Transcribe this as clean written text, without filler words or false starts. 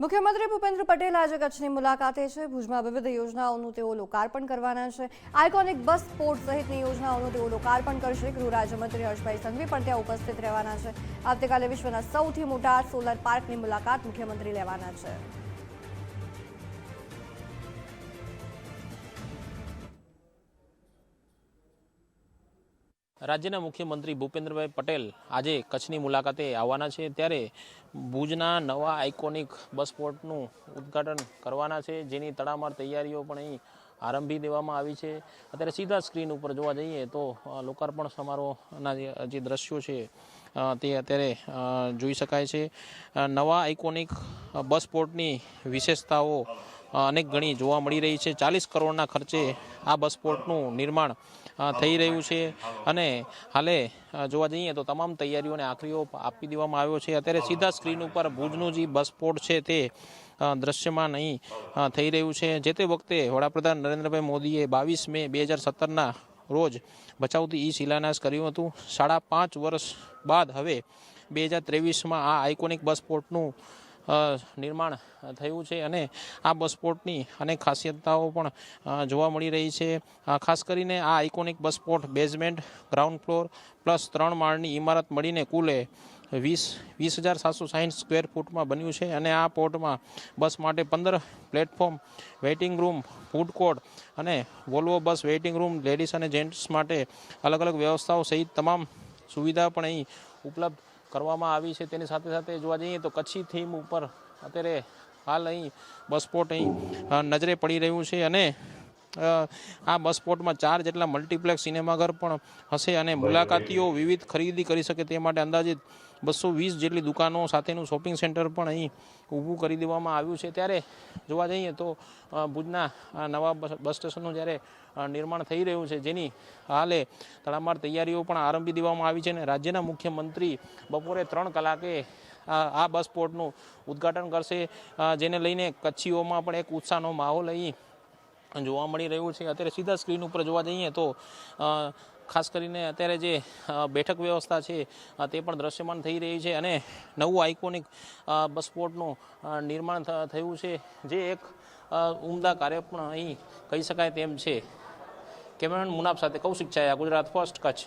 મુખ્યમંત્રી ભૂપેન્દ્ર પટેલ આજે કચ્છની મુલાકાતે છે। ભુજમાં વિવિધ યોજનાઓનું તેઓ લોકાર્પણ કરવાના છે। આઇકોનિક બસ પોર્ટ સહિતની યોજનાઓનું તેઓ લોકાર્પણ કરશે। ગૃહ રાજ્યમંત્રી હર્ષભાઈ સંઘવી પણ ત્યાં ઉપસ્થિત રહેવાના છે। આવતીકાલે વિશ્વના સૌથી મોટા સોલર પાર્કની મુલાકાત મુખ્યમંત્રી લેવાના છે। રાજ્યના મુખ્યમંત્રી ભૂપેન્દ્રભાઈ પટેલ આજે કચ્છની મુલાકાતે આવવાના છે, ત્યારે ભુજના નવા આઇકોનિક બસ પોર્ટનું ઉદ્ઘાટન કરવાના છે, જેની તડામાર તૈયારીઓ પણ અહીં આરંભી દેવામાં આવી છે। અત્યારે સીધા સ્ક્રીન ઉપર જોવા જઈએ તો લોકાર્પણ સમારોહના જે દ્રશ્યો છે તે અત્યારે જોઈ શકાય છે। નવા આઇકોનિક બસ પોર્ટની વિશેષતાઓ અનેક ગણી જોવા મળી રહી છે। 40 કરોડના ખર્ચે આ બસ પોર્ટનું નિર્માણ થઈ રહ્યું છે અને હાલે જોવા જઈએ તો તમામ તૈયારીઓને આખરી ઓપ આપી દેવામાં આવ્યો છે। અત્યારે સીધા સ્ક્રીન ઉપર ભુજનું જે બસ પોર્ટ છે તે દ્રશ્યમાન અહીં થઈ રહ્યું છે। જે તે વખતે વડાપ્રધાન નરેન્દ્રભાઈ મોદીએ 22 મે 2017ના રોજ ભચાઉથી શિલાન્યાસ કર્યું હતું। 5.5 વર્ષ બાદ હવે 2023માં આ આઇકોનિક બસ પોર્ટનું નિર્માણ થયું છે અને આ બસ પોર્ટની અનેક ખાસિયતતાઓ પણ જોવા મળી રહી છે। ખાસ કરીને આ આઇકોનિક બસ port basement, ground floor plus 3 માળની ઇમારત મળીને કુલ 20,760 સ્ક્વેર ફૂટમાં બન્યું છે અને આ પોર્ટમાં બસ માટે 15 platform, waiting room, food court અને Volvo bus waiting room, ladies અને જેન્ટ્સ માટે અલગ અલગ વ્યવસ્થાઓ સહિત તમામ સુવિધા પણ અહીં ઉપલબ્ધ કરવામાં આવી છે। તેની સાથે સાથે જોવા જઈએ તો કચ્છી થીમ ઉપર અત્યારે હાલ અહીં બસ પોર્ટ અહીં નજરે પડી રહ્યું છે અને આ બસ પોર્ટમાં 4 જેટલા મલ્ટીપ્લેક્સ સિનેમાઘર પણ હશે અને મુલાકાતીઓ વિવિધ ખરીદી કરી શકે તે માટે અંદાજિત 220 જેટલી દુકાનો સાથેનું શોપિંગ સેન્ટર પણ અહીં ઊભું કરી દેવામાં આવ્યું છે। ત્યારે જોવા જઈએ તો ભુજના નવા બસ સ્ટેશનનું જ્યારે નિર્માણ થઈ રહ્યું છે, જેની હાલે તડામાર તૈયારીઓ પણ આરંભી દેવામાં આવી છે અને રાજ્યના મુખ્યમંત્રી બપોરે 3 કલાકે આ બસ પોર્ટનું ઉદ્ઘાટન કરશે, જેને લઈને કચ્છીઓમાં પણ એક ઉત્સાહનો માહોલ અહીં જોવા મળી રહ્યું છે। અત્યારે સીધા સ્ક્રીન ઉપર જોવા જઈએ તો ખાસ કરીને અત્યારે જે બેઠક વ્યવસ્થા છે તે પણ દ્રશ્યમાન થઈ રહી છે અને નવું આઇકોનિક બસ પોર્ટનું નિર્માણ થયું છે, જે એક ઉમદા કાર્ય પણ અહીં કહી શકાય તેમ છે। કેમેરામેન મુનાફ સાથે કૌશિક છાયા, ગુજરાત ફર્સ્ટ, કચ્છ।